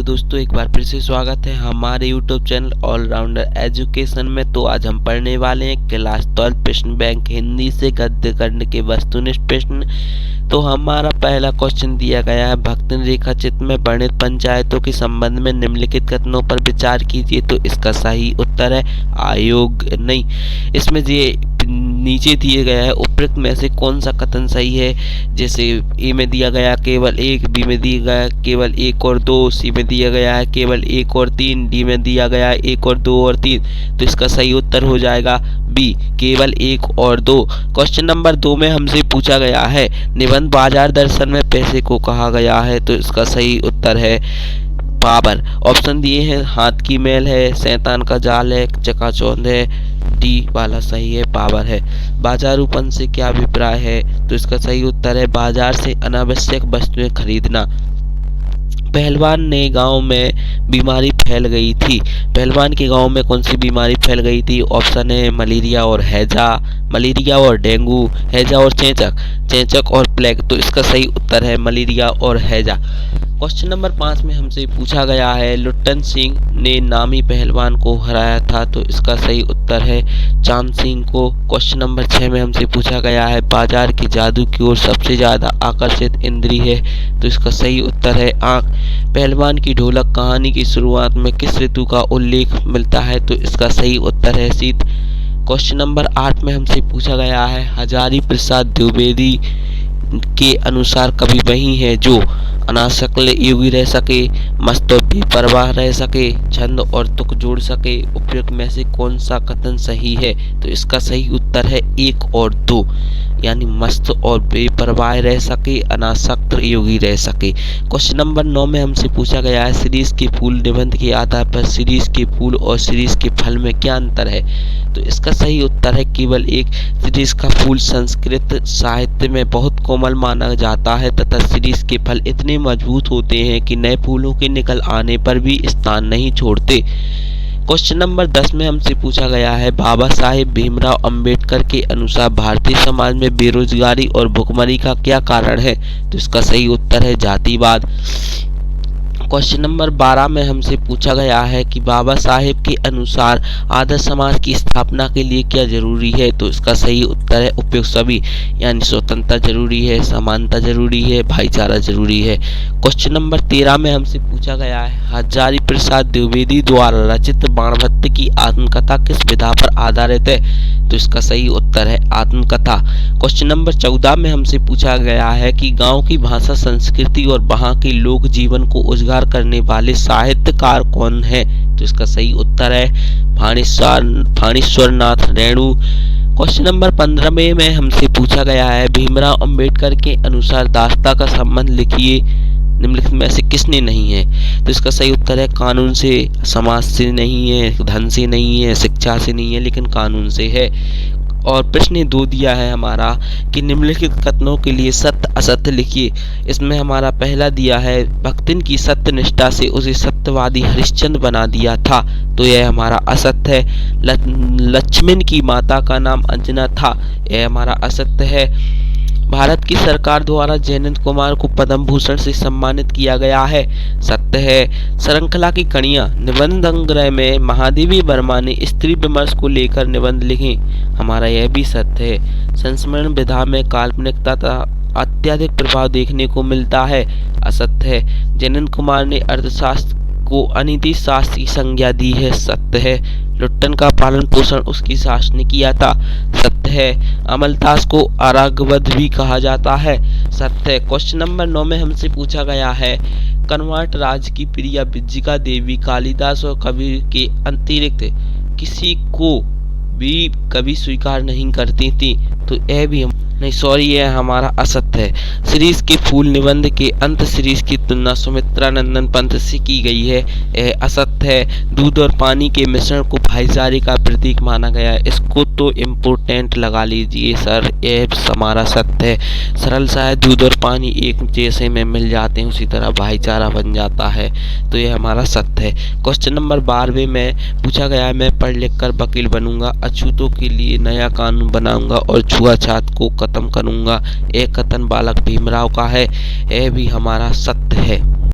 Hello दोस्तों, एक बार फिर से स्वागत है हमारे यूट्यूब चैनल ऑलराउंडर एजुकेशन में। तो आज हम पढ़ने वाले हैं क्लास 12 प्रश्न बैंक हिंदी से गद्य खंड के वस्तुनिष्ठ प्रश्न। तो हमारा पहला क्वेश्चन दिया गया है, भक्तिन रेखा चित्र में वर्णित पंचायतों के संबंध में निम्नलिखित कथनों पर विचार कीजिए। तो इसका सही उत्तर है आयोग नहीं। इसमें ये नीचे दिए गया है उपरोक्त में से कौन सा कथन सही है। जैसे ए में दिया गया केवल 1, बी में दिया गया केवल 1 और 2, सी में दिया गया है केवल 1 और 3, डी में दिया गया है 1 और 2 और 3। तो इसका सही उत्तर हो जाएगा बी, केवल 1 और 2। क्वेश्चन नंबर 2 में हमसे पूछा गया है निबंध बाजार दर्शन में पैसे को कहा गया है। तो इसका सही उत्तर है पावर। ऑप्शन दिए हैं हाथ की मैल है, शैतान का जाल है, चकाचौंध है। डी वाला सही है, पावर है। बाजारूपन से क्या अभिप्राय है। तो इसका सही उत्तर है बाजार से अनावश्यक वस्तुएं खरीदना। पहलवान ने गांव में बीमारी फैल गई थी। पहलवान के गांव में कौन सी बीमारी फैल गई थी। ऑप्शन है मलेरिया और हैजा, मलेरिया और डेंगू, हैजा और चेचक, चेचक और प्लेग। तो इसका सही उत्तर है मलेरिया और हैजा। क्वेश्चन नंबर 5 में हमसे पूछा गया है लुट्टन सिंह ने नामी पहलवान को हराया था। तो इसका सही उत्तर है चांद सिंह को। क्वेश्चन नंबर 6 में हमसे पूछा गया है बाजार के जादू की ओर सबसे ज्यादा आकर्षित इंद्रिय है। तो इसका सही उत्तर है आँख। पहलवान की ढोलक कहानी की शुरुआत में किस ऋतु का उल्लेख मिलता है। तो इसका सही उत्तर है शीत। क्वेश्चन नंबर 8 में हमसे पूछा गया है हजारी प्रसाद द्विवेदी के अनुसार कवि वही है जो अनासक्त योगी रह सके, मस्त और बेपरवाह रह सके, छंद और तुक जोड़ सके। उपयुक्त में से कौन सा कथन सही है। तो इसका सही उत्तर है 1 और 2, यानी मस्त और बेपरवाह रह सके, अनासक्त योगी रह सके। क्वेश्चन नंबर 9 में हमसे पूछा गया है सीरीज के फूल निबंध के आधार पर सीरीज के फूल और सीरीज के फल में क्या अंतर है। तो इसका सही उत्तर है केवल एक। सीरीज का फूल संस्कृत साहित्य में बहुत कोमल माना जाता है तथा सीरीज के फल इतने मजबूत होते हैं कि नए फूलों के निकल आने पर भी स्थान नहीं छोड़ते। क्वेश्चन नंबर 10 में हमसे पूछा गया है बाबा साहेब भीमराव अंबेडकर के अनुसार भारतीय समाज में बेरोजगारी और भुखमरी का क्या कारण है। तो इसका सही उत्तर है जातिवाद। क्वेश्चन नंबर 12 में हमसे पूछा गया है कि बाबा साहेब के अनुसार आदर्श समाज की स्थापना के लिए क्या जरूरी है। तो इसका सही उत्तर है उपयुक्त सभी, यानी स्वतंत्रता जरूरी है, समानता जरूरी है, भाईचारा जरूरी है। क्वेश्चन नंबर 13 में हमसे पूछा गया है हजारी प्रसाद द्विवेदी द्वारा रचित बाणभट्ट की आत्मकथा किस विधा पर आधारित है। तो इसका सही उत्तर है आत्मकथा। क्वेश्चन नंबर 14 में हमसे पूछा गया है कि गांव की भाषा संस्कृति और वहां के लोक जीवन को उजागर करने वाले साहित्यकार कौन है। तो इसका सही उत्तर है फाणेश्वरनाथ रेणु। क्वेश्चन नंबर 15 में हमसे पूछा गया है भीमराव अंबेडकर के अनुसार दास्ता का संबंध लिखिए, निम्नलिखित में से किसने नहीं है। तो इसका सही उत्तर है कानून से, समाज से नहीं है, धन से नहीं है, शिक्षा से नहीं है, लेकिन कानून से है। और प्रश्न 2 दिया है हमारा कि निम्नलिखित कथनों के लिए सत्य असत्य लिखिए। इसमें हमारा पहला दिया है भक्तिन की सत्य निष्ठा से उसे सत्यवादी हरिश्चंद्र बना दिया था। तो यह हमारा असत्य है। लक्ष्मण की माता का नाम अंजना था, यह हमारा असत्य है। भारत की सरकार द्वारा जयंत कुमार को पद्म भूषण से सम्मानित किया गया है, सत्य है। श्रृंखला की कड़ियां निबंध संग्रह में महादेवी वर्मा ने स्त्री विमर्श को लेकर निबंध लिखे, हमारा यह भी सत्य है। संस्मरण विधा में काल्पनिकता का अत्यधिक प्रभाव देखने को मिलता है, असत्य है। जयंत कुमार ने अर्थशास्त्र को अनीति शास्त्र की संज्ञा दी है, सत्य है। लुट्टन का पालन पोषण उसकी सास ने किया था, सत्य है। अमलतास को अरागवध भी कहा जाता है, सत्य है। क्वेश्चन नंबर 9 में हमसे पूछा गया है कनवाट राज की प्रिया विज्जिका देवी कालिदास और कबीर के अतिरिक्त किसी को भी कभी स्वीकार नहीं करती थी। तो यह भी नहीं, सॉरी, यह हमारा असत्य है। सीरीज के फूल निबंध के अंत सीरीज की तुलना सुमित्रा नंदन पंत से की गई है, यह असत्य है। दूध और पानी के मिश्रण को भाईचारे का प्रतीक माना गया है, इसको तो इम्पोर्टेंट लगा लीजिए सर, यह हमारा सत्य है। सरल सा है, दूध और पानी एक जैसे में मिल जाते हैं उसी तरह भाईचारा बन जाता है, तो यह हमारा सत्य है। क्वेश्चन नंबर 12 में पूछा गया है मैं पढ़ लिख कर वकील बनूंगा, अछूतों के लिए नया कानून बनाऊंगा और छुआछूत को खत्म करूंगा। एक कथन बालक भीमराव का है, यह भी हमारा सत्य है।